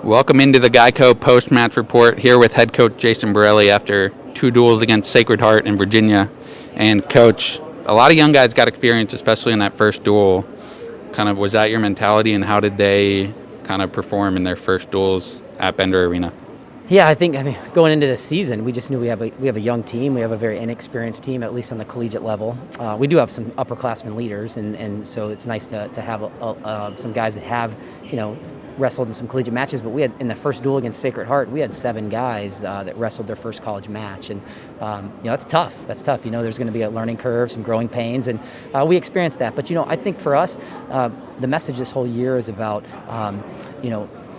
Welcome into the Geico Postmatch Report here with head coach Jason Borrelli after 2 duels against Sacred Heart in Virginia. And coach, a lot of young guys got experience, especially in that first duel. Was that your mentality, and how did they perform in their first duels at Bender Arena? Yeah, I think going into this season, we just knew we have a young team. We have a very inexperienced team, at least on the collegiate level. We do have some upperclassmen leaders, and so it's nice to have some guys that have wrestled in some collegiate matches. But we had, in the first duel against Sacred Heart, we had 7 guys that wrestled their first college match, and that's tough. That's tough. There's going to be a learning curve, some growing pains, and we experienced that. But I think for us, the message this whole year is about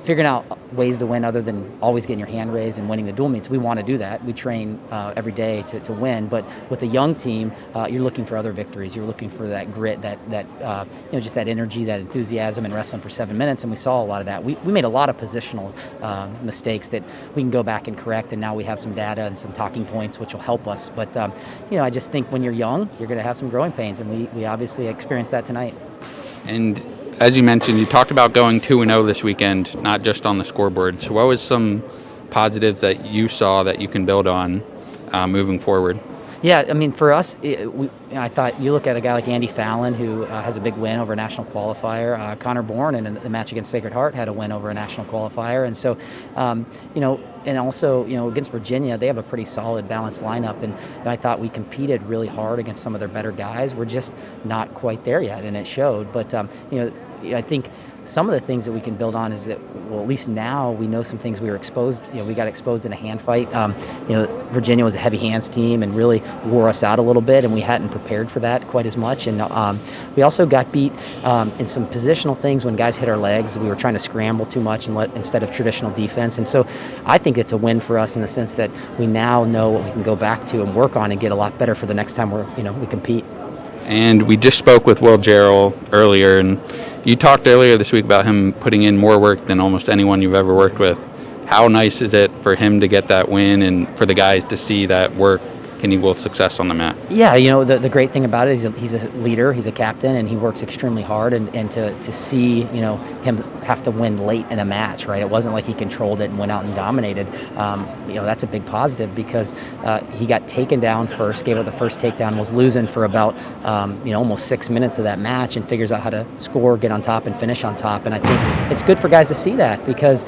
figuring out ways to win other than always getting your hand raised and winning the dual meets. We want to do that. We train every day to win. But with a young team, you're looking for other victories. You're looking for that grit, that just that energy, that enthusiasm in wrestling for 7 minutes. And we saw a lot of that. We made a lot of positional mistakes that we can go back and correct. And now we have some data and some talking points which will help us. But I just think when you're young, you're going to have some growing pains, and we obviously experienced that tonight. And as you mentioned, you talked about going 2-0 this weekend, not just on the scoreboard. So what was some positives that you saw that you can build on moving forward? Yeah, for us, I thought you look at a guy like Andy Fallon, who has a big win over a national qualifier. Connor Bourne in the match against Sacred Heart had a win over a national qualifier. And so, and also, against Virginia, they have a pretty solid, balanced lineup. And I thought we competed really hard against some of their better guys. We're just not quite there yet, and it showed. But, I think some of the things that we can build on is that, well, at least now we know some things we were exposed. We got exposed in a hand fight. Virginia was a heavy hands team and really wore us out a little bit, and we hadn't prepared for that quite as much. And we also got beat in some positional things when guys hit our legs. We were trying to scramble too much instead of traditional defense. And so I think it's a win for us in the sense that we now know what we can go back to and work on and get a lot better for the next time we compete. And we just spoke with Will Jarrell earlier, and you talked earlier this week about him putting in more work than almost anyone you've ever worked with. How nice is it for him to get that win and for the guys to see that work can equal success on the mat? Yeah, the great thing about it is he's a leader, he's a captain, and he works extremely hard. And to see, him have to win late in a match, right? It wasn't like he controlled it and went out and dominated. That's a big positive because he got taken down first, gave up the first takedown, was losing for about, almost 6 minutes of that match, and figures out how to score, get on top, and finish on top. And I think it's good for guys to see that because,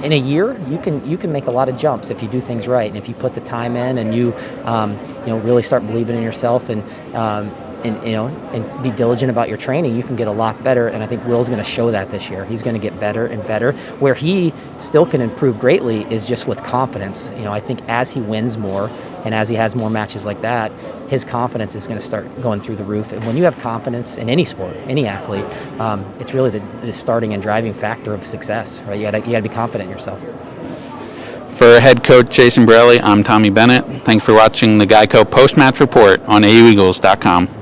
in a year, you can make a lot of jumps if you do things right, and if you put the time in, and you really start believing in yourself, and be diligent about your training, you can get a lot better. And I think Will's going to show that this year. He's going to get better and better. Where he still can improve greatly is just with confidence. I think as he wins more and as he has more matches like that, his confidence is going to start going through the roof. And when you have confidence in any sport, any athlete, it's really the starting and driving factor of success, right? You got to be confident in yourself. For head coach Jason Borrelli, I'm Tommy Bennett. Thanks for watching the Geico Post-Match Report on AUEagles.com.